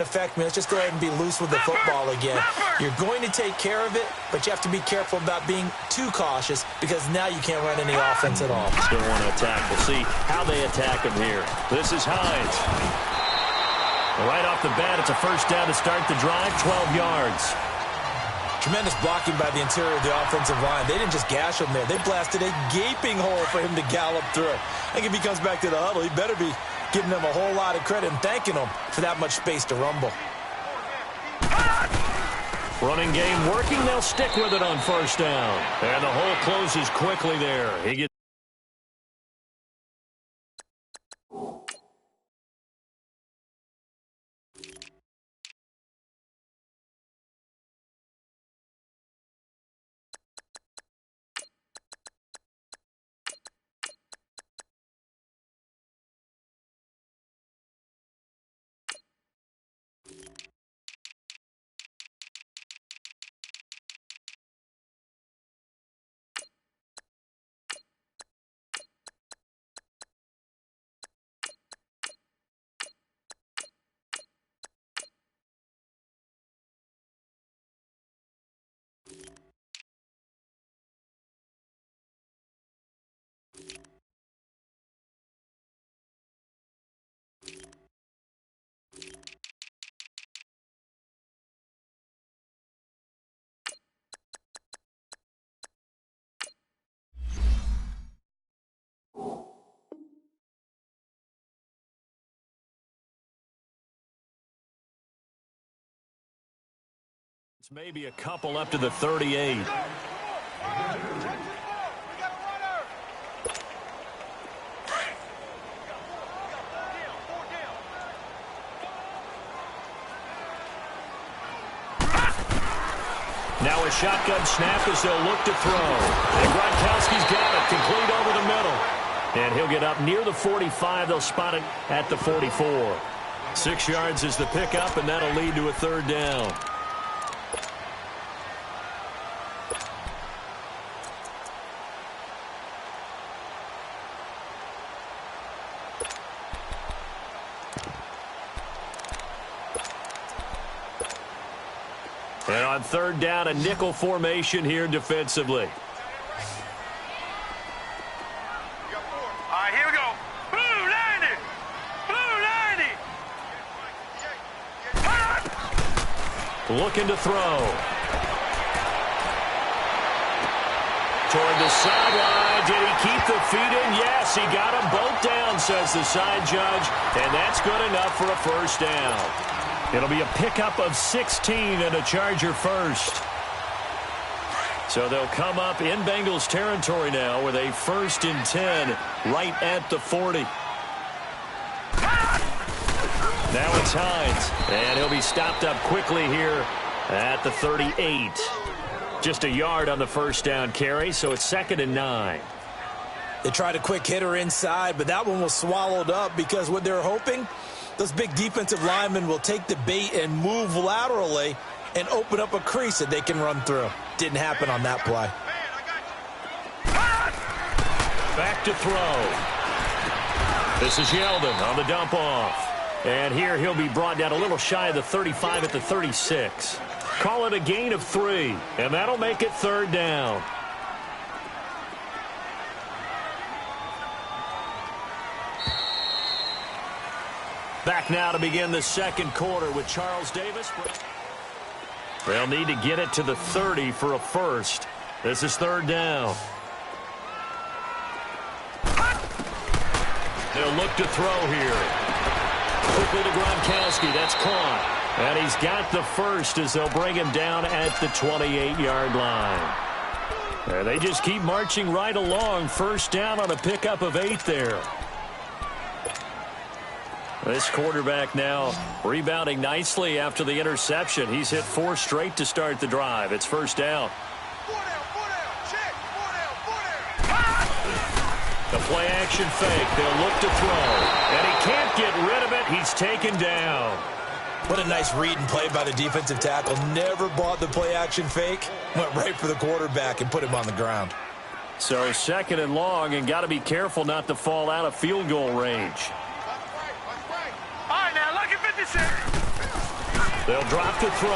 Effect, man. Let's just go ahead and be loose with the football again. You're going to take care of it, but you have to be careful about being too cautious because now you can't run any offense at all. Still want to attack. We'll see how they attack him here. This is Hines. Right off the bat, it's a first down to start the drive, 12 yards. Tremendous blocking by the interior of the offensive line. They didn't just gash him there. They blasted a gaping hole for him to gallop through. I think if he comes back to the huddle, he better be giving them a whole lot of credit and thanking them for that much space to rumble. Running game working. They'll stick with it on first down. And the hole closes quickly there. He gets It's maybe a couple up to the 38. Now a shotgun snap as they'll look to throw. And Gronkowski's got it, complete over the middle. And he'll get up near the 45. They'll spot it at the 44. 6 yards is the pickup, and that'll lead to a third down. And on third down, a nickel formation here defensively. All right, here we go. Blue 90! Blue 90! Looking to throw. Toward the sideline. Did he keep the feet in? Yes, he got them both down, says the side judge. And that's good enough for a first down. It'll be a pickup of 16 and a Charger first. So they'll come up in Bengals territory now with a 1st and 10 right at the 40. Now it's Hines, and he'll be stopped up quickly here at the 38. Just a yard on the first down carry, so it's 2nd and 9. They tried a quick hitter inside, but that one was swallowed up because what they're hoping, those big defensive linemen will take the bait and move laterally and open up a crease that they can run through. Didn't happen on that play. Back to throw. This is Yeldon on the dump off. And here he'll be brought down a little shy of the 35 at the 36. Call it a gain of 3, and that'll make it third down. Back now to begin the second quarter with Charles Davis. They'll need to get it to the 30 for a first. This is third down. They'll look to throw here. Quickly to Gronkowski. That's caught. And he's got the first as they'll bring him down at the 28-yard line. And they just keep marching right along. First down on a pickup of 8 there. This quarterback now rebounding nicely after the interception. He's hit 4 straight to start the drive. It's first down. The play action fake. They'll look to throw. And he can't get rid of it. He's taken down. What a nice read and play by the defensive tackle. Never bought the play action fake. Went right for the quarterback and put him on the ground. So 2nd and long, and got to be careful not to fall out of field goal range. All right, now, look at 56. They'll drop the throw.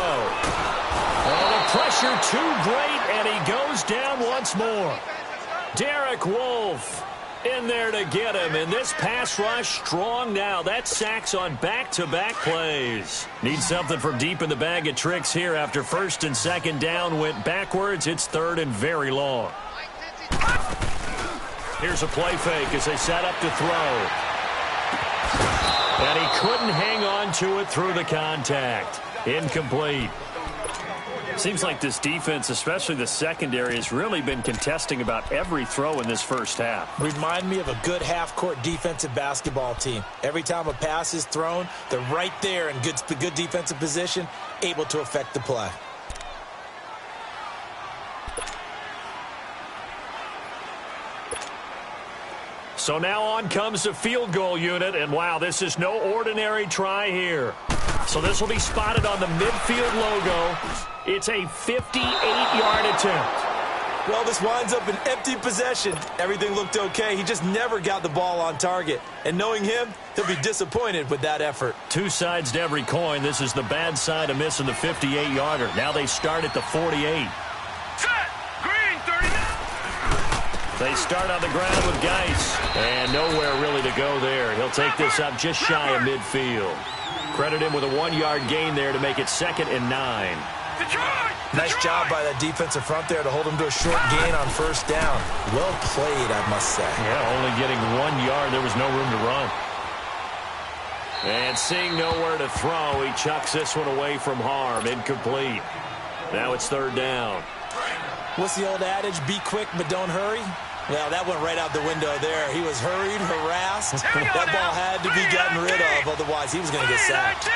Oh, the pressure too great, and he goes down once more. Derek Wolfe in there to get him, and this pass rush strong now. That's sacks on back-to-back plays. Need something from deep in the bag of tricks here after first and second down went backwards. It's third and very long. Here's a play fake as they set up to throw. And he couldn't hang on to it through the contact. Incomplete. Seems like this defense, especially the secondary, has really been contesting about every throw in this first half. Remind me of a good half-court defensive basketball team. Every time a pass is thrown, they're right there in good defensive position, able to affect the play. So now on comes the field goal unit, and wow, this is no ordinary try here. So this will be spotted on the midfield logo. It's a 58-yard attempt. Well, this winds up an empty possession. Everything looked okay. He just never got the ball on target. And knowing him, he'll be disappointed with that effort. Two sides to every coin. This is the bad side of missing the 58-yarder. Now they start at the 48. Set! Green, 39! They start on the ground with Geis. And nowhere really to go there. He'll take this up just shy of midfield. Credit him with a 1-yard gain there to make it 2nd and 9. Nice job by that defensive front there to hold him to a short gain on first down. Well played, I must say. Yeah, only getting 1 yard. There was no room to run. And seeing nowhere to throw, he chucks this one away from harm. Incomplete. Now it's third down. What's the old adage? Be quick, but don't hurry. Well, that went right out the window there. He was hurried, harassed. That ball had to be gotten rid of, otherwise he was going to get sacked.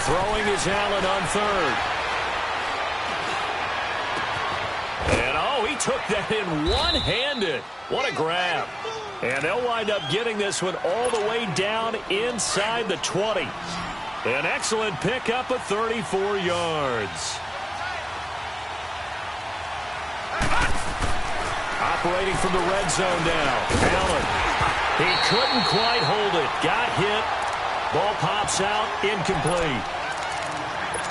Throwing is Allen on third. And, oh, he took that in one-handed. What a grab. And they'll wind up getting this one all the way down inside the 20. An excellent pickup of 34 yards. Operating from the red zone now. Allen. He couldn't quite hold it. Got hit. Ball pops out. Incomplete.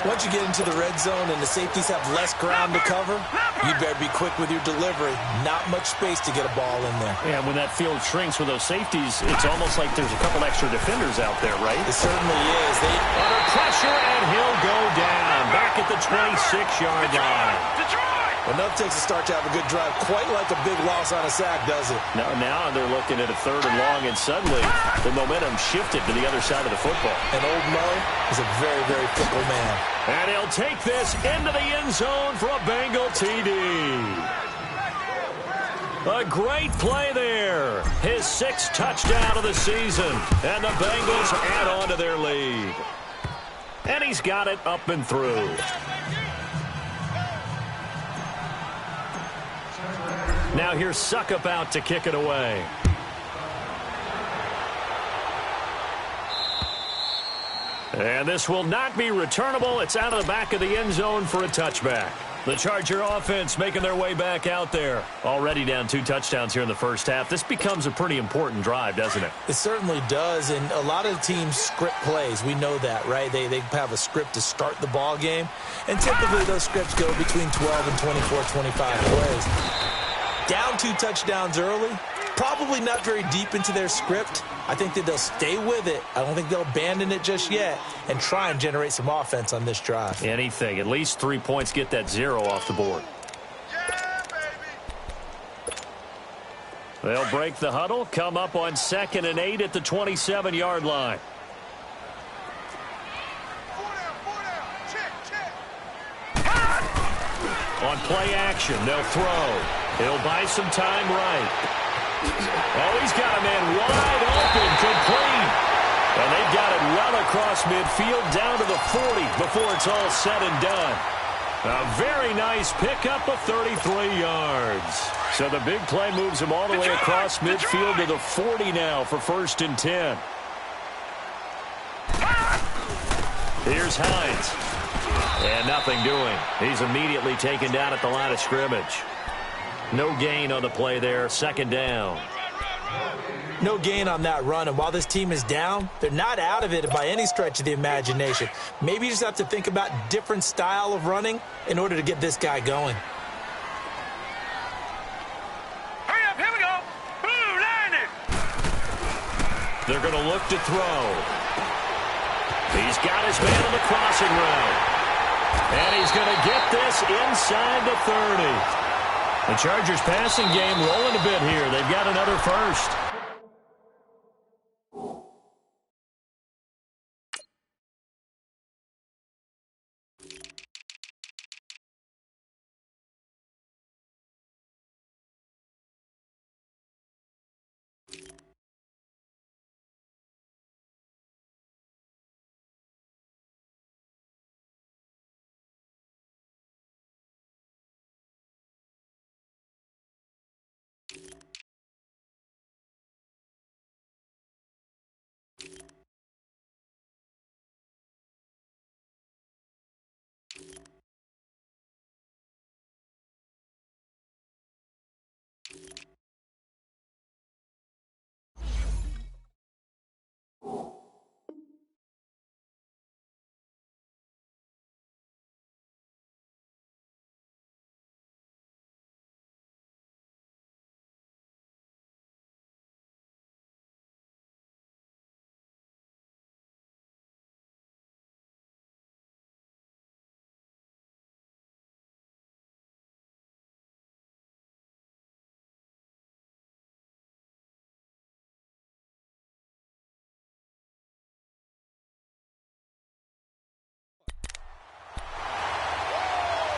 Once you get into the red zone and the safeties have less ground to cover, you better be quick with your delivery. Not much space to get a ball in there. Yeah, when that field shrinks with those safeties, it's almost like there's a couple extra defenders out there, right? It certainly is. Under pressure, and he'll go down. Back at the 26-yard line. Enough takes a start to have a good drive. Quite like a big loss on a sack, does it? Now they're looking at a third and long, and suddenly the momentum shifted to the other side of the football. And old Mo is a very, very fickle man. And he'll take this into the end zone for a Bengal TD. A great play there. His 6th touchdown of the season. And the Bengals add on to their lead. And he's got it up and through. Now here's Suckup out to kick it away. And this will not be returnable. It's out of the back of the end zone for a touchback. The Charger offense making their way back out there. Already down 2 touchdowns here in the first half. This becomes a pretty important drive, doesn't it? It certainly does, and a lot of teams script plays. We know that, right? They have a script to start the ball game, and typically those scripts go between 12 and 24, 25 plays. Down 2 touchdowns early, probably not very deep into their script. I think that they'll stay with it. I don't think they'll abandon it just yet and try and generate some offense on this drive. Anything. At least 3 points, get that 0 off the board. Yeah, baby. They'll break the huddle, come up on 2nd and 8 at the 27-yard line. On play action, they'll throw. He'll buy some time right. Oh, he's got a man wide open, complete. And they've got it well across midfield down to the 40 before it's all said and done. A very nice pickup of 33 yards. So the big play moves him all the way across midfield to the 40 now for 1st and 10. Here's Hines. And nothing doing. He's immediately taken down at the line of scrimmage. No gain on the play there. 2nd down. No gain on that run, and while this team is down, they're not out of it by any stretch of the imagination. Maybe you just have to think about different style of running in order to get this guy going. Hurry up, here we go. Blue, line it. They're going to look to throw. He's got his man on the crossing route. And he's going to get this inside the 30. The Chargers passing game rolling a bit here. They've got another first.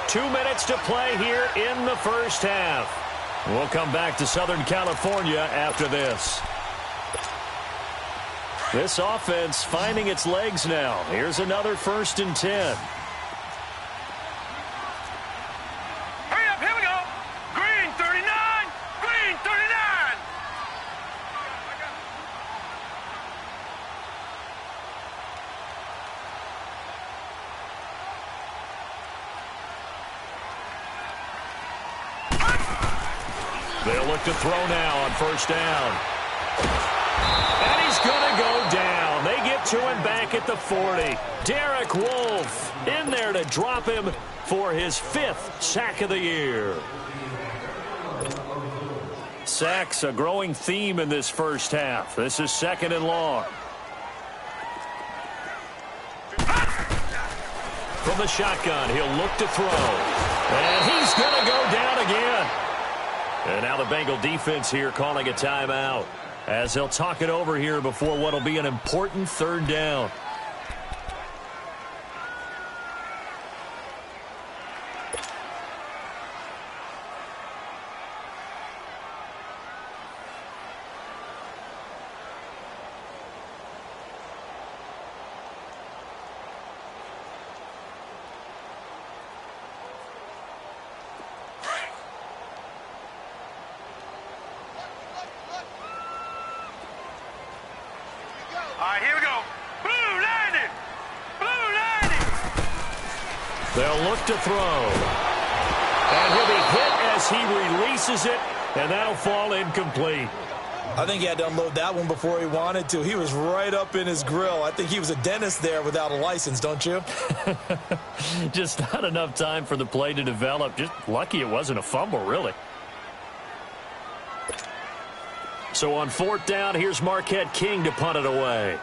Two minutes to play here in the first half. We'll come back to Southern California after this. This offense finding its legs now. Here's another 1st and 10. Hurry up, here we go. Green 39. Green 39. They'll look to throw now on 1st down. And he's going to go down. They get to him back at the 40. Derek Wolfe in there to drop him for his 5th sack of the year. Sacks a growing theme in this first half. This is 2nd and long. From the shotgun, he'll look to throw. And he's going to go down again. And now the Bengal defense here calling a timeout as they'll talk it over here before what will be an important 3rd down. All right, here we go. Blue, line it. Blue, line it. They'll look to throw. And he'll be hit as he releases it, and that'll fall incomplete. I think he had to unload that one before he wanted to. He was right up in his grill. I think he was a dentist there without a license, don't you? Just not enough time for the play to develop. Just lucky it wasn't a fumble, really. So on 4th down, here's Marquette King to punt it away.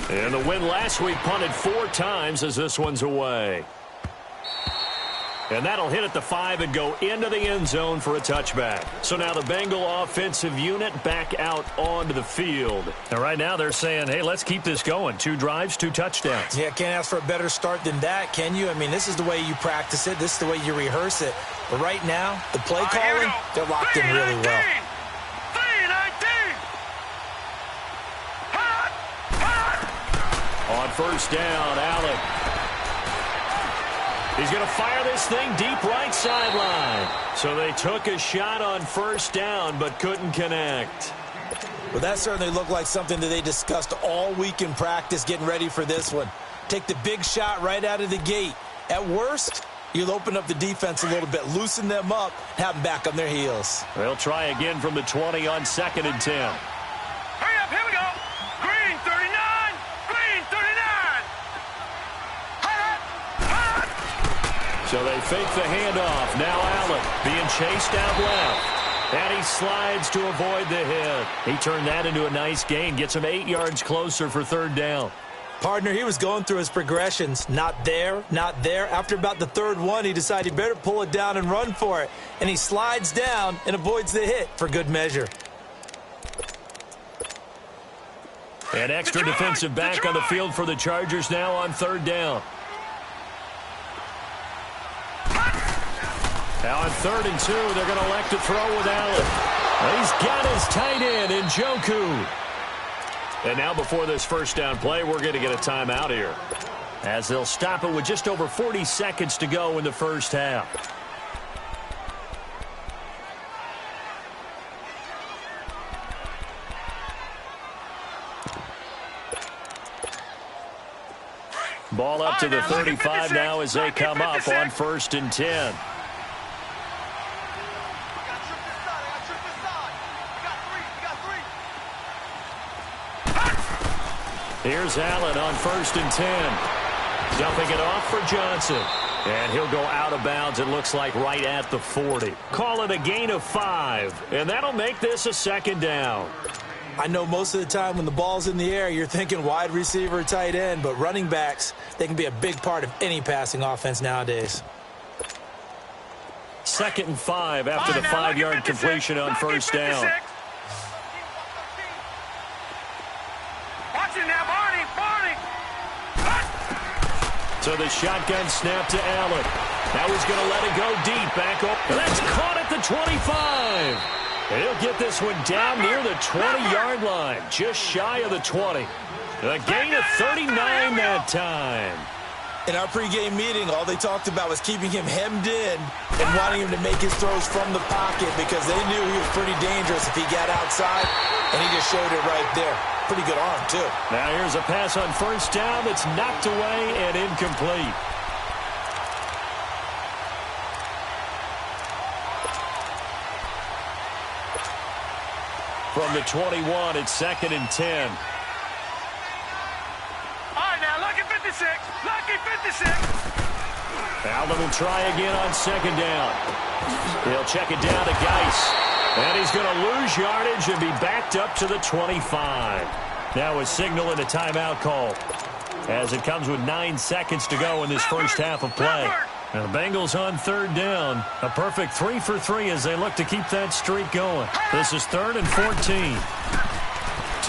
And the win last week punted 4 times as this one's away. And that'll hit at the 5 and go into the end zone for a touchback. So now the Bengal offensive unit back out onto the field. And right now they're saying, hey, let's keep this going. 2 drives, 2 touchdowns. Yeah, can't ask for a better start than that, can you? I mean, this is the way you practice it. This is the way you rehearse it. But right now, the play calling, they're locked in really well. 319. On 1st down, Allen. He's going to fire this thing deep right sideline. So they took a shot on 1st down but couldn't connect. Well, that certainly looked like something that they discussed all week in practice getting ready for this one. Take the big shot right out of the gate. At worst, You'll open up the defense a little bit, loosen them up, have them back on their heels. They'll try again from the 20 on 2nd and 10. Hurry up, here we go. Green 39, green 39. So they fake the handoff. Now Allen being chased out left. And he slides to avoid the hit. He turned that into a nice gain. Gets him 8 yards closer for 3rd down. Partner, he was going through his progressions. Not there, not there. After about the 3rd one, he decided he better pull it down and run for it. And he slides down and avoids the hit for good measure. An extra defensive back on the field for the Chargers now on 3rd down. Now on 3rd and 2, they're going to elect to throw with Allen. He's got his tight end in Njoku. And now before this first down play, we're going to get a timeout here, as they'll stop it with just over 40 seconds to go in the first half. Ball up to the 35 now as they come up on 1st and 10. Here's Allen on 1st and 10. Dumping it off for Johnson. And he'll go out of bounds, it looks like, right at the 40. Call it a gain of 5. And that'll make this a 2nd down. I know most of the time when the ball's in the air, you're thinking wide receiver, tight end. But running backs, they can be a big part of any passing offense nowadays. 2nd and 5 after the 5-yard completion on 1st down. So the shotgun snap to Allen. Now he's going to let it go deep. Back up. And that's caught at the 25. And he'll get this one down near the 20-yard line. Just shy of the 20. A gain of 39 that time. In our pregame meeting, all they talked about was keeping him hemmed in and wanting him to make his throws from the pocket because they knew he was pretty dangerous if he got outside, and he just showed it right there. Pretty good arm, too. Now here's a pass on 1st down that's knocked away and incomplete. From the 21, it's 2nd and 10. All right, now, lucky 56. Lucky 56. Allen will try again on 2nd down. He'll check it down to Geis. And he's going to lose yardage and be backed up to the 25. Now a signal and a timeout call, as it comes with 9 seconds to go in this first half of play. And the Bengals on 3rd down. A perfect 3 for 3 as they look to keep that streak going. This is 3rd and 14.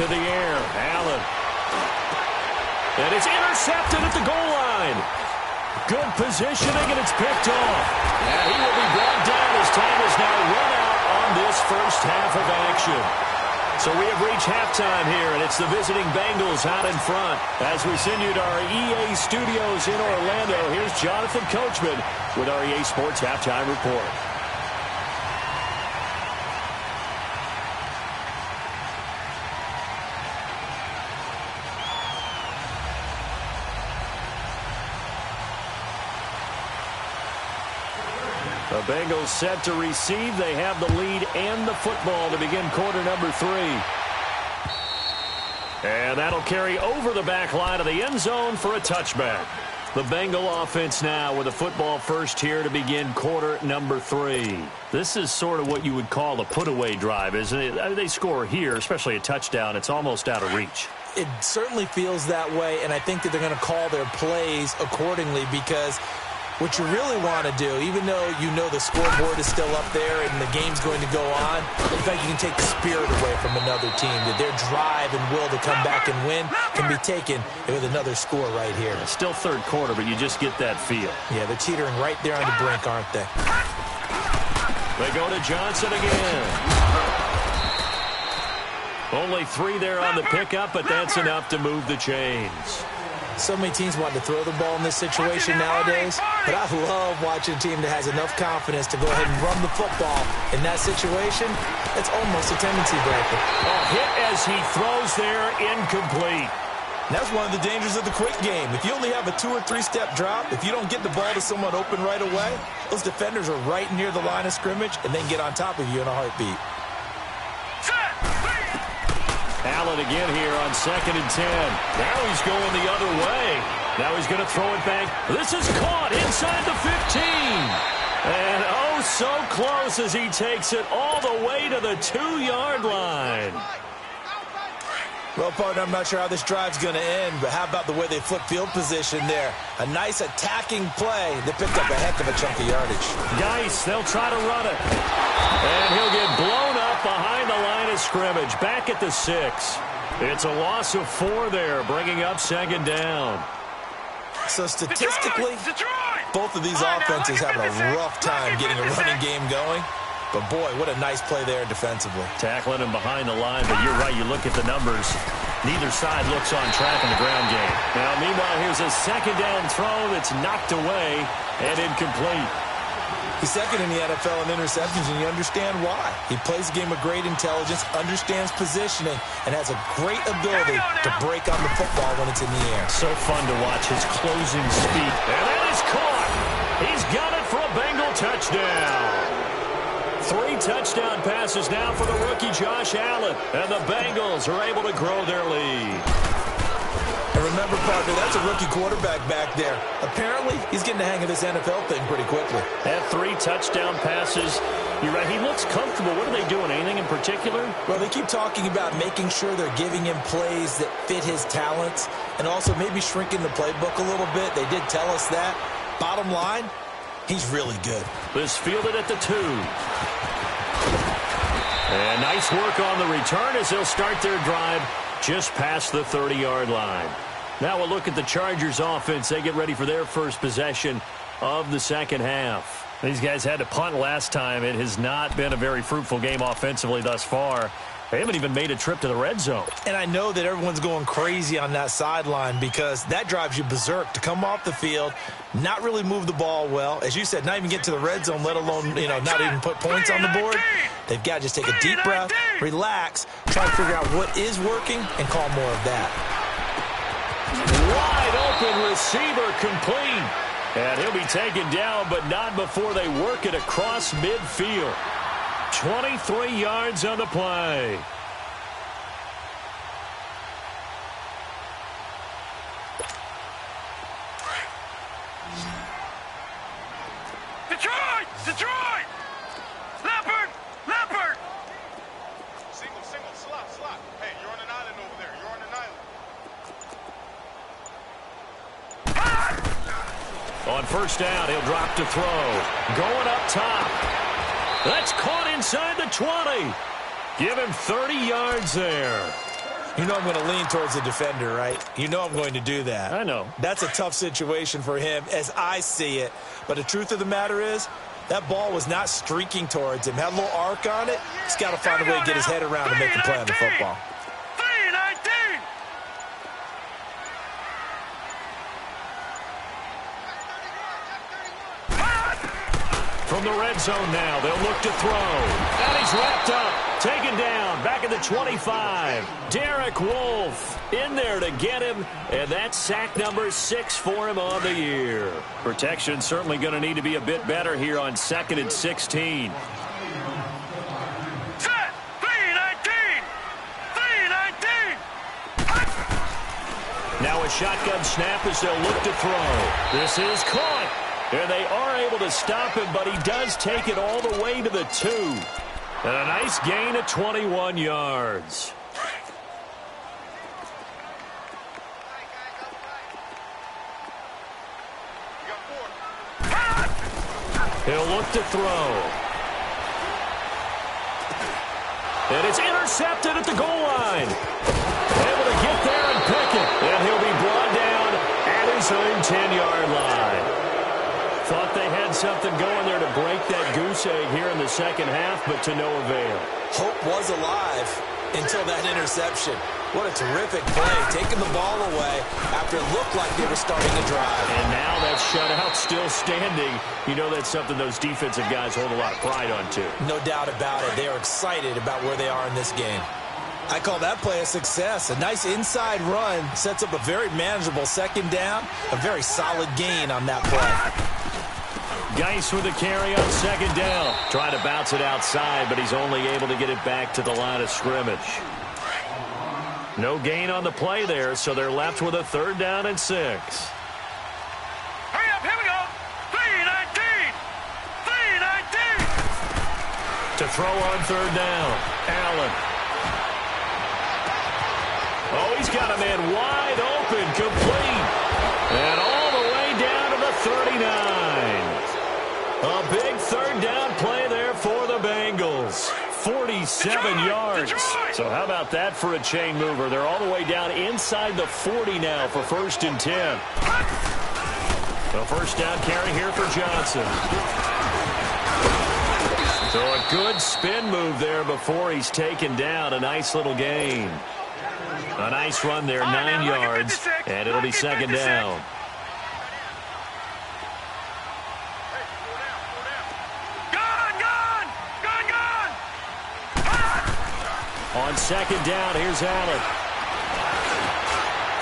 To the air, Allen. And it's intercepted at the goal line. Good positioning, and it's picked off. And he will be brought down as time is now run out on this first half of action. So we have reached halftime here, and it's the visiting Bengals out in front. As we send you to our EA studios in Orlando, here's Jonathan Coachman with our EA Sports Halftime Report. The Bengals set to receive. They have the lead and the football to begin quarter number 3. And that'll carry over the back line of the end zone for a touchback. The Bengal offense now with a football first here to begin quarter number 3. This is sort of what you would call a put-away drive, isn't it? I mean, they score here, especially a touchdown. It's almost out of reach. It certainly feels that way, and I think that they're going to call their plays accordingly because what you really want to do, even though you know the scoreboard is still up there and the game's going to go on, in fact, you can take the spirit away from another team, that their drive and will to come back and win can be taken with another score right here. It's still third quarter, but you just get that feel. Yeah, they're teetering right there on the brink, aren't they? They go to Johnson again. Only 3 there on the pickup, but that's enough to move the chains. So many teams want to throw the ball in this situation nowadays, but I love watching a team that has enough confidence to go ahead and run the football. In that situation, it's almost a tendency breaker. A hit as he throws there, incomplete. And that's one of the dangers of the quick game. If you only have a 2- or 3-step drop, if you don't get the ball to someone open right away, those defenders are right near the line of scrimmage and they can get on top of you in a heartbeat. Allen again here on 2nd and 10. Now he's going the other way. Now he's going to throw it back. This is caught inside the 15. And oh, so close as he takes it all the way to the 2-yard line. Well, partner, I'm not sure how this drive's going to end, but how about the way they flip field position there? A nice attacking play. They picked up a heck of a chunk of yardage. Geis, they'll try to run it. And he'll get blown up behind the line of scrimmage, back at the 6. It's a loss of 4 there, bringing up 2nd down. So statistically, both of these offenses having a rough time getting a running game going. But, boy, what a nice play there defensively. Tackling him behind the line, but you're right, you look at the numbers. Neither side looks on track in the ground game. Now, meanwhile, here's a 2nd down throw that's knocked away and incomplete. He's 2nd in the NFL in interceptions, and you understand why. He plays a game of great intelligence, understands positioning, and has a great ability to break on the football when it's in the air. So fun to watch his closing speed. And that is caught. He's got it for a Bengal touchdown. 3 touchdown passes now for the rookie Josh Allen. And the Bengals are able to grow their lead. And remember, partner, that's a rookie quarterback back there. Apparently, he's getting the hang of this NFL thing pretty quickly. Had 3 touchdown passes. You're right, he looks comfortable. What are they doing? Anything in particular? Well, they keep talking about making sure they're giving him plays that fit his talents and also maybe shrinking the playbook a little bit. They did tell us that. Bottom line, he's really good. This fielded at the 2. And nice work on the return as they'll start their drive just past the 30-yard line. Now we'll look at the Chargers offense. They get ready for their first possession of the second half. These guys had to punt last time. It has not been a very fruitful game offensively thus far. They haven't even made a trip to the red zone. And I know that everyone's going crazy on that sideline because that drives you berserk to come off the field, not really move the ball well. As you said, not even get to the red zone, let alone, not even put points on the board. They've got to just take a deep breath, relax, try to figure out what is working, and call more of that. Wide open receiver complete. And he'll be taken down, but not before they work it across midfield. 23 yards on the play. Detroit! Leopard! Single, slot. Hey, you're on an island over there. You're on an island. On first down, he'll drop to throw. Going up top. That's caught inside the 20. Give him 30 yards there. You know I'm going to lean towards the defender, right? You know I'm going to do that. I know. That's a tough situation for him as I see it. But the truth of the matter is, that ball was not streaking towards him. Had a little arc on it. He's got to find a way to get his head around and make a play on the football. 3-19. From the red zone now, they'll look to throw. And he's wrapped up. Taken down. Back at the 25. Derek Wolfe in there to get him. And that's sack number 6 for him on the year. Protection certainly going to need to be a bit better here on 2nd and 16. Set. 3-19. Now a shotgun snap as they'll look to throw. This is caught. And they are able to stop him, but he does take it all the way to the 2. And a nice gain of 21 yards. He'll look to throw. And it's intercepted at the goal line. Able to get there and pick it. And he'll be brought down at his own 10-yard line. Thought they had something going there to break that goose egg here in the second half, but to no avail. Hope was alive until that interception. What a terrific play, taking the ball away after it looked like they were starting to drive. And now that shutout still standing. You know that's something those defensive guys hold a lot of pride on, too. No doubt about it. They are excited about where they are in this game. I call that play a success. A nice inside run sets up a very manageable second down. A very solid gain on that play. Geis with the carry on second down. Trying to bounce it outside, but he's only able to get it back to the line of scrimmage. No gain on the play there, so they're left with a 3rd down and 6. Hurry up, here we go. 3-19. 3-19. To throw on 3rd down, Allen. Oh, he's got a man wide open, complete. And all the way down to the 39. A big 3rd down play there for the Bengals. 47 yards. So how about that for a chain mover? They're all the way down inside the 40 now for 1st and 10. A 1st down carry here for Johnson. So a good spin move there before he's taken down. A nice little gain. A nice run there, 9 yards, and it'll be 2nd down. On 2nd down, here's Allen.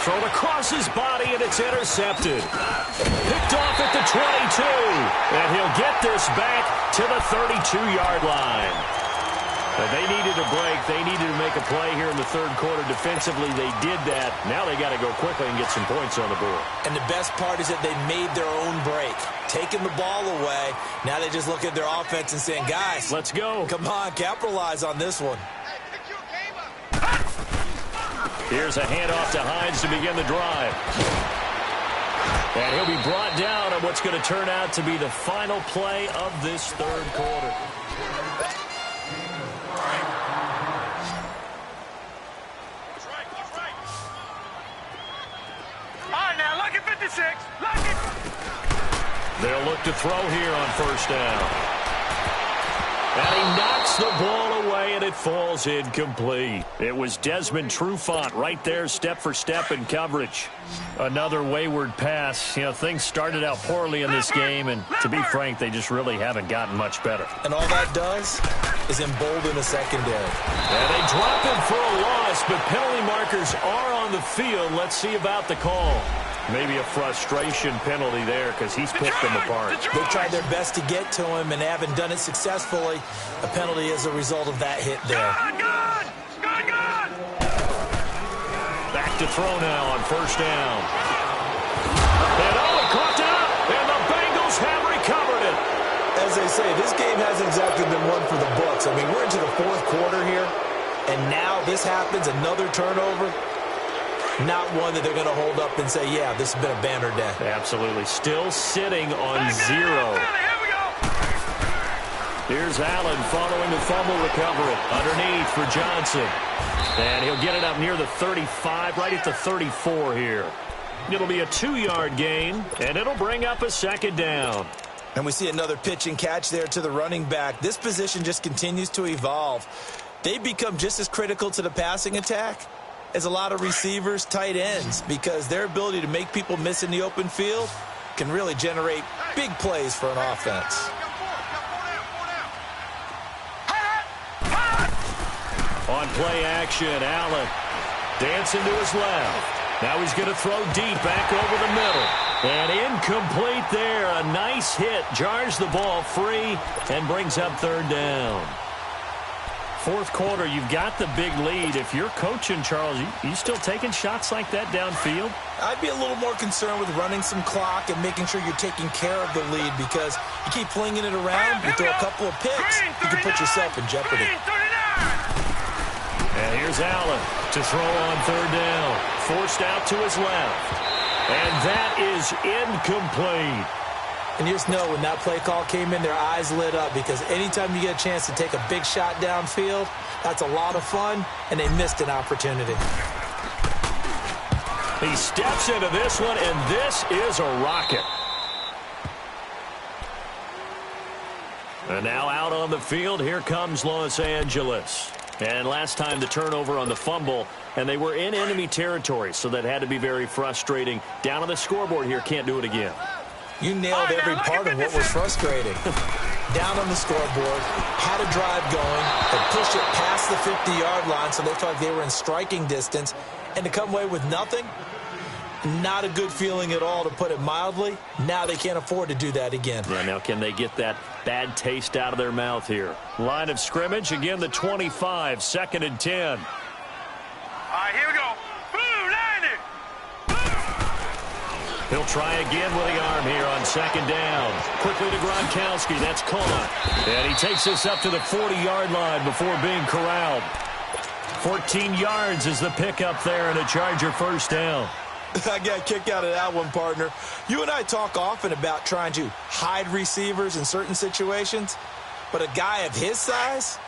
Thrown across his body, and it's intercepted. Picked off at the 22, and he'll get this back to the 32-yard line. But they needed a break. They needed to make a play here in the 3rd quarter. Defensively, they did that. Now they got to go quickly and get some points on the board. And the best part is that they made their own break. Taking the ball away. Now they just look at their offense and saying, guys, let's go. Come on, capitalize on this one. Here's a handoff to Hines to begin the drive. And he'll be brought down on what's going to turn out to be the final play of this 3rd quarter. They'll look to throw here on 1st down. And he knocks the ball away, and it falls incomplete. It was Desmond Trufant right there, step for step in coverage. Another wayward pass. You know, things started out poorly in this game, and to be frank, they just really haven't gotten much better. And all that does is embolden the secondary. And they drop him for a loss, but penalty markers are on the field. Let's see about the call. Maybe a frustration penalty there because he's picked them apart. They tried their best to get to him and haven't done it successfully. A penalty is a result of that hit there. Back to throw now on 1st down. And he caught it up, and the Bengals have recovered it. As they say, this game hasn't exactly been one for the books. I mean, we're into the 4th quarter here, and now this happens, another turnover. Not one that they're going to hold up and say, yeah, this has been a banner day. Absolutely. Still sitting on 0. Here's Allen following the fumble recovery. Underneath for Johnson. And he'll get it up near the 35, right at the 34 here. It'll be a 2-yard gain, and it'll bring up a 2nd down. And we see another pitch and catch there to the running back. This position just continues to evolve. They become just as critical to the passing attack as a lot of receivers, tight ends, because their ability to make people miss in the open field can really generate big plays for an offense. On play action, Allen dancing to his left. Now he's going to throw deep back over the middle. And incomplete there. A nice hit. Jars the ball free and brings up 3rd down. 4th quarter, you've got the big lead. If you're coaching, Charles, you still taking shots like that downfield? I'd be a little more concerned with running some clock and making sure you're taking care of the lead, because you keep flinging it around, you throw a couple of picks, you can put yourself in jeopardy. And here's Allen to throw on 3rd down. Forced out to his left. And that is incomplete. And you just know when that play call came in, their eyes lit up, because anytime you get a chance to take a big shot downfield, that's a lot of fun, and they missed an opportunity. He steps into this one, and this is a rocket. And now out on the field, here comes Los Angeles. And last time the turnover on the fumble, and they were in enemy territory, so that had to be very frustrating. Down on the scoreboard here, can't do it again. You nailed every part of what was frustrating. down on the scoreboard, had a drive going, had pushed it past the 50-yard line, so they felt like they were in striking distance, and to come away with nothing, not a good feeling at all, to put it mildly. Now they can't afford to do that again. Yeah, now can they get that bad taste out of their mouth here? Line of scrimmage, again the 25, 2nd and 10. All right, here we go. Blue 90. He'll try again with the arm here on 2nd down. Quickly to Gronkowski, that's caught. And he takes this up to the 40-yard line before being corralled. 14 yards is the pickup there and a Charger first down. I got a kick out of that one, partner. You and I talk often about trying to hide receivers in certain situations, but a guy of his size,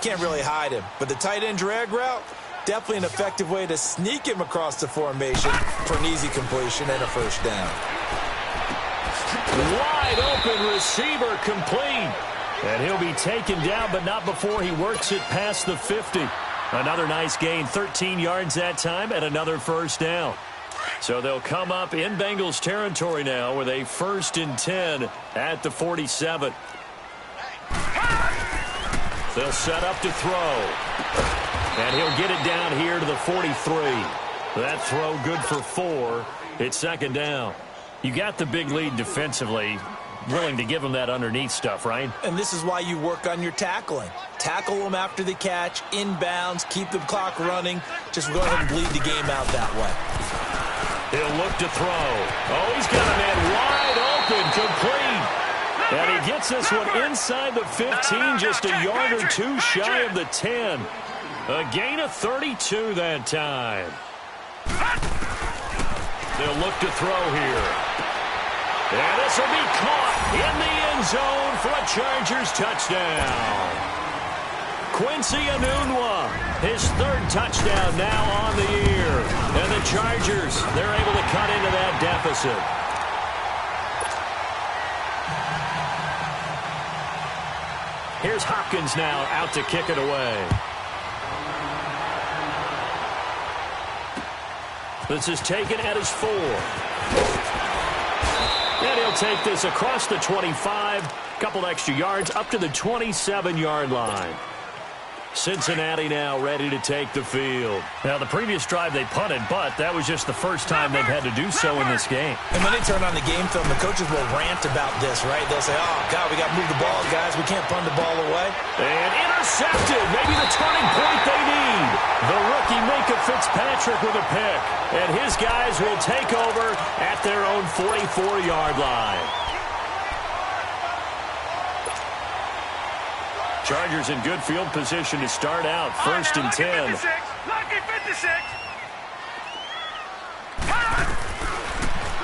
can't really hide him. But the tight end drag route, definitely an effective way to sneak him across the formation for an easy completion and a first down. Wide open receiver complete. And he'll be taken down, but not before he works it past the 50. Another nice gain, 13 yards that time, and another first down. So they'll come up in Bengals territory now with a 1st and 10 at the 47. They'll set up to throw. And he'll get it down here to the 43. That throw good for 4. It's 2nd down. You got the big lead defensively. Willing to give them that underneath stuff, right? And this is why you work on your tackling. Tackle them after the catch, inbounds, keep the clock running. Just go ahead and bleed the game out that way. He'll look to throw. Oh, he's got a man wide open, complete. And he gets this one inside the 15, just a yard or two shy of the 10. A gain of 32 that time. They'll look to throw here. And this will be caught in the end zone for a Chargers touchdown. Quincy Enunwa, his 3rd touchdown now on the year. And the Chargers, they're able to cut into that deficit. Here's Hopkins now out to kick it away. This is taken at his 4. And he'll take this across the 25, couple extra yards, up to the 27-yard line. Cincinnati now ready to take the field. Now, the previous drive they punted, but that was just the first time they've had to do so in this game. And when they turn on the game film, the coaches will rant about this, right? They'll say, oh, God, we got to move the ball, guys. We can't punt the ball away. And intercepted. Maybe the turning point they need. The rookie Minka Fitzpatrick with a pick. And his guys will take over at their own 44-yard line. Chargers in good field position to start out. 1st and 10. Lucky 56.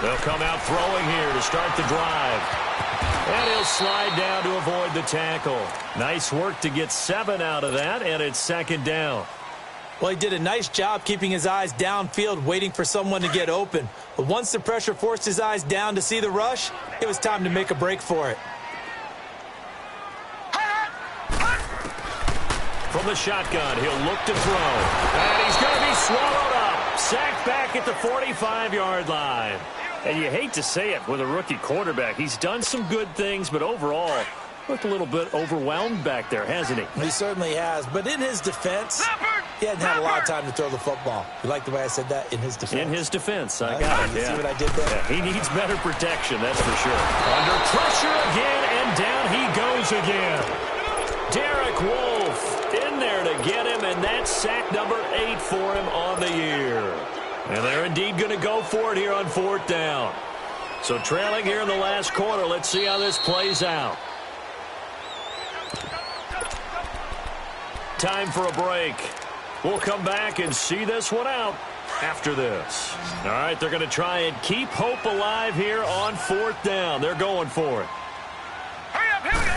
They'll come out throwing here to start the drive. And he'll slide down to avoid the tackle. Nice work to get 7 out of that, and it's 2nd down. Well, he did a nice job keeping his eyes downfield, waiting for someone to get open. But once the pressure forced his eyes down to see the rush, it was time to make a break for it. From the shotgun, he'll look to throw. And he's going to be swallowed up. Sacked back at the 45-yard line. And you hate to say it with a rookie quarterback. He's done some good things, but overall, looked a little bit overwhelmed back there, hasn't he? He certainly has. But in his defense, he hadn't had a lot of time to throw the football. You like the way I said that? In his defense. In his defense. I got it, yeah. See what I did there? Yeah, he needs better protection, that's for sure. Under pressure again, and down he goes again. Derek Wolfe in there to get him, and that's sack number 8 for him on the year. And they're indeed going to go for it here on 4th down. So trailing here in the last quarter, let's see how this plays out. Time for a break. We'll come back and see this one out after this. All right, they're going to try and keep hope alive here on 4th down. They're going for it. Hurry up, here we go.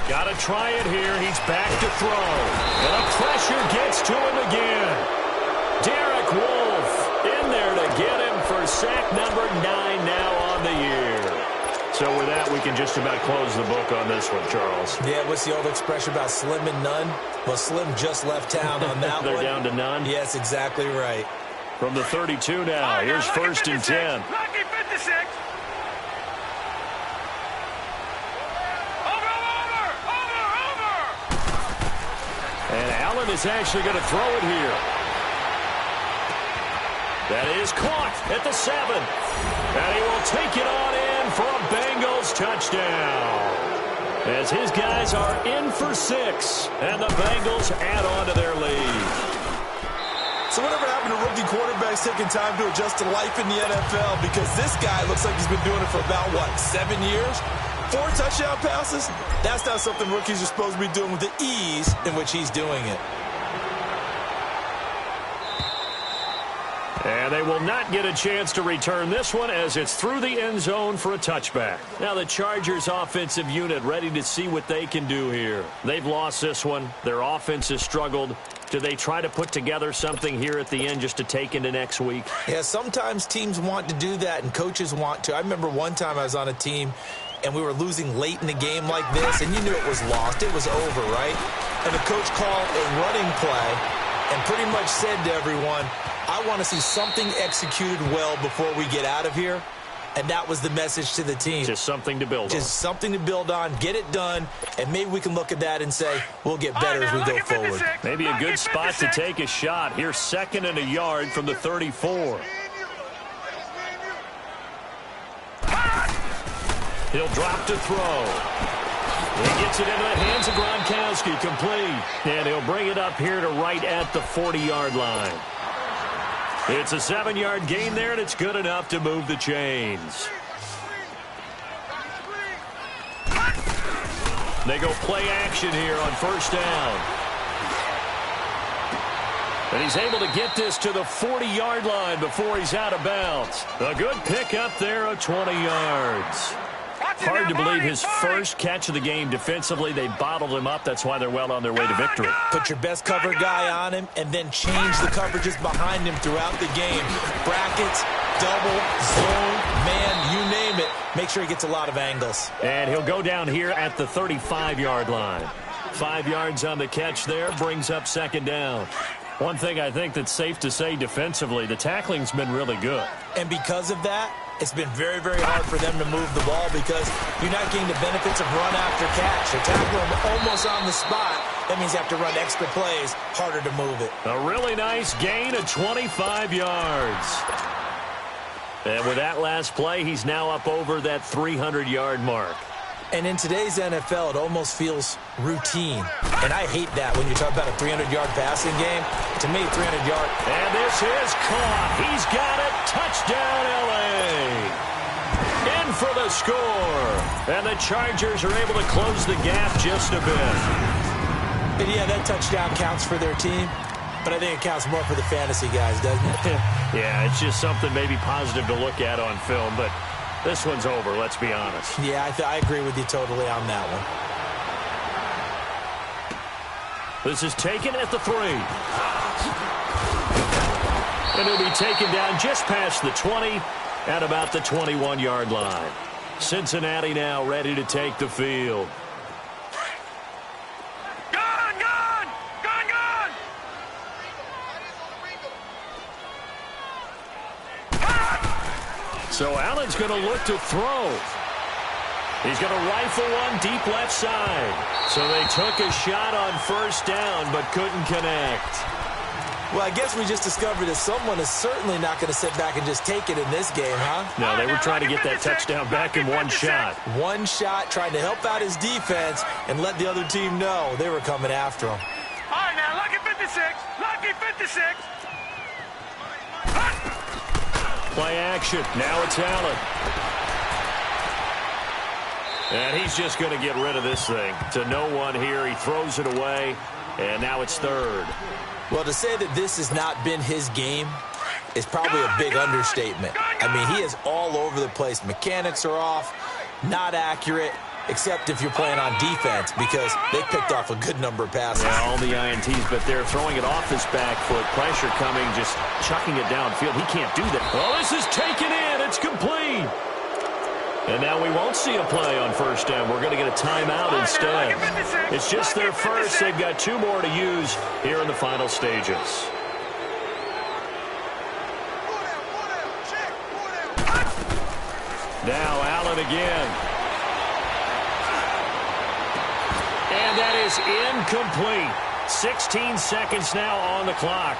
Got to try it here. He's back to throw. And the pressure gets to him again. Derek Wolfe in there to get him for sack number 9 now on the year. So with that, we can just about close the book on this one, Charles. Yeah, what's the old expression about slim and none? Well, Slim just left town on that They're one. down to none? Yes, exactly right. From the 32 now. Here's 1st and 10. Lucky 56. Over Allen is actually going to throw it here. That is caught at the 7. And he will take it on in for a Bengals touchdown. As his guys are in for 6. And the Bengals add on to their lead. So whatever happened to rookie quarterbacks taking time to adjust to life in the NFL? Because this guy looks like he's been doing it for about, 7 years? 4 touchdown passes? That's not something rookies are supposed to be doing with the ease in which he's doing it. And they will not get a chance to return this one as it's through the end zone for a touchback. Now the Chargers offensive unit ready to see what they can do here. They've lost this one. Their offense has struggled. Do they try to put together something here at the end just to take into next week? Yeah, sometimes teams want to do that and coaches want to. I remember one time I was on a team and we were losing late in the game like this, and you knew it was lost. It was over, right? And the coach called a running play and pretty much said to everyone, I want to see something executed well before we get out of here. And that was the message to the team. Just something to build on. Just something to build on, get it done, and maybe we can look at that and say, we'll get better as we go forward. Maybe a good spot to take a shot. Here's 2nd and a yard from the 34. He'll drop to throw. He gets it into the hands of Gronkowski, complete. And he'll bring it up here to right at the 40-yard line. It's a 7-yard gain there, and it's good enough to move the chains. They go play action here on 1st down. And he's able to get this to the 40-yard line before he's out of bounds. A good pickup there of 20 yards. Hard to believe his first catch of the game defensively. They bottled him up. That's why they're well on their way to victory. Put your best cover guy on him and then change the coverages behind him throughout the game. Brackets, double, zone, man, you name it. Make sure he gets a lot of angles. And he'll go down here at the 35-yard line. 5 yards on the catch there, brings up 2nd down. One thing I think that's safe to say defensively, the tackling's been really good. And because of that, it's been very, very hard for them to move the ball because you're not getting the benefits of run after catch. They're tackling them almost on the spot. That means you have to run extra plays, harder to move it. A really nice gain of 25 yards. And with that last play, he's now up over that 300-yard mark. And in today's NFL, it almost feels routine. And I hate that when you talk about a 300-yard passing game. To me, 300-yard. And this is caught. He's got it. Touchdown, L.A. In for the score. And the Chargers are able to close the gap just a bit. And yeah, that touchdown counts for their team. But I think it counts more for the fantasy guys, doesn't it? Yeah, it's just something maybe positive to look at on film. But this one's over, let's be honest. Yeah, I agree with you totally on that one. This is taken at the 3. And he'll be taken down just past the 20 at about the 21-yard line. Cincinnati now ready to take the field. Gone, gone! Gone, gone! So Allen's going to look to throw. He's going to rifle one deep left side. So they took a shot on 1st down but couldn't connect. Well, I guess we just discovered that someone is certainly not going to sit back and just take it in this game, huh? No, they were trying to get that touchdown back in one shot. One shot, trying to help out his defense and let the other team know they were coming after him. All right, now, lucky 56. Lucky 56. Play action. Now it's Allen. And he's just going to get rid of this thing. To no one here. He throws it away. And now it's 3rd. Well, to say that this has not been his game is probably a big understatement. I mean, he is all over the place. Mechanics are off, not accurate, except if you're playing on defense because they picked off a good number of passes. Yeah, all the INTs, but they're throwing it off his back foot. Pressure coming, just chucking it downfield. He can't do that. Well, this is taken in. It's complete. And now we won't see a play on 1st down. We're going to get a timeout instead. It's just their first. They've got 2 more to use here in the final stages. Now Allen again. And that is incomplete. 16 seconds now on the clock.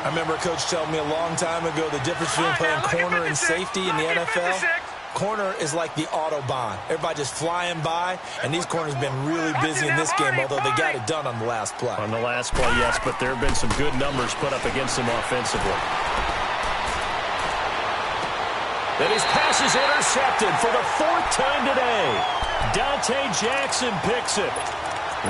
I remember a coach telling me a long time ago the difference between playing corner and safety in the NFL. Corner is like the Autobahn. Everybody just flying by, and these corners have been really busy in this game, although they got it done on the last play. On the last play, yes, but there have been some good numbers put up against them offensively. And his pass is intercepted for the 4th time today. Dante Jackson picks it.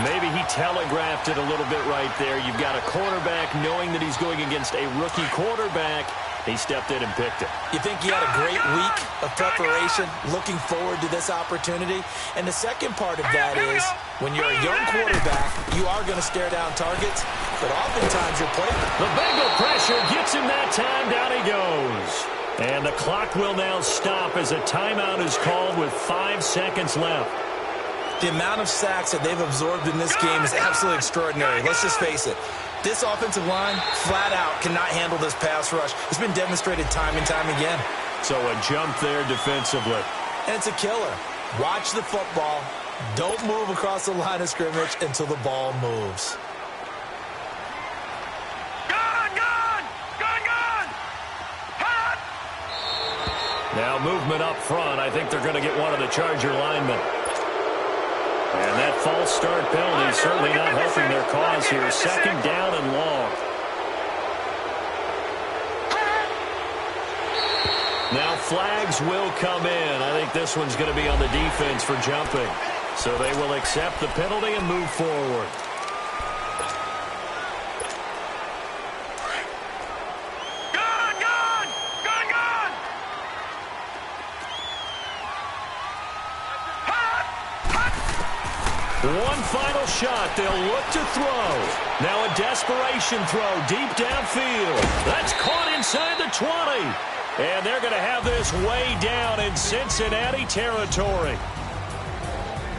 Maybe he telegraphed it a little bit right there. You've got a cornerback knowing that he's going against a rookie quarterback. He stepped in and picked it. You think he had a great week of preparation, looking forward to this opportunity? And the second part of that is, when you're a young quarterback, you are going to stare down targets, but oftentimes you're playing. The Bengal pressure gets him that time. Down he goes. And the clock will now stop as a timeout is called with 5 seconds left. The amount of sacks that they've absorbed in this game is absolutely extraordinary. Let's just face it. This offensive line, flat out, cannot handle this pass rush. It's been demonstrated time and time again. So a jump there defensively. And it's a killer. Watch the football. Don't move across the line of scrimmage until the ball moves. Now movement up front. I think they're going to get one of the Charger linemen. And that false start penalty is certainly not helping their cause here. 2nd down and long. Now flags will come in. I think this one's going to be on the defense for jumping. So they will accept the penalty and move forward. One final shot. They'll look to throw. Now a desperation throw deep downfield. That's caught inside the 20. And they're going to have this way down in Cincinnati territory.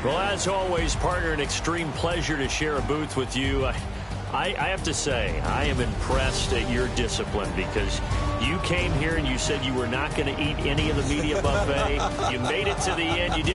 Well, as always, partner, an extreme pleasure to share a booth with you. I have to say, I am impressed at your discipline because you came here and you said you were not going to eat any of the media buffet. You made it to the end. You did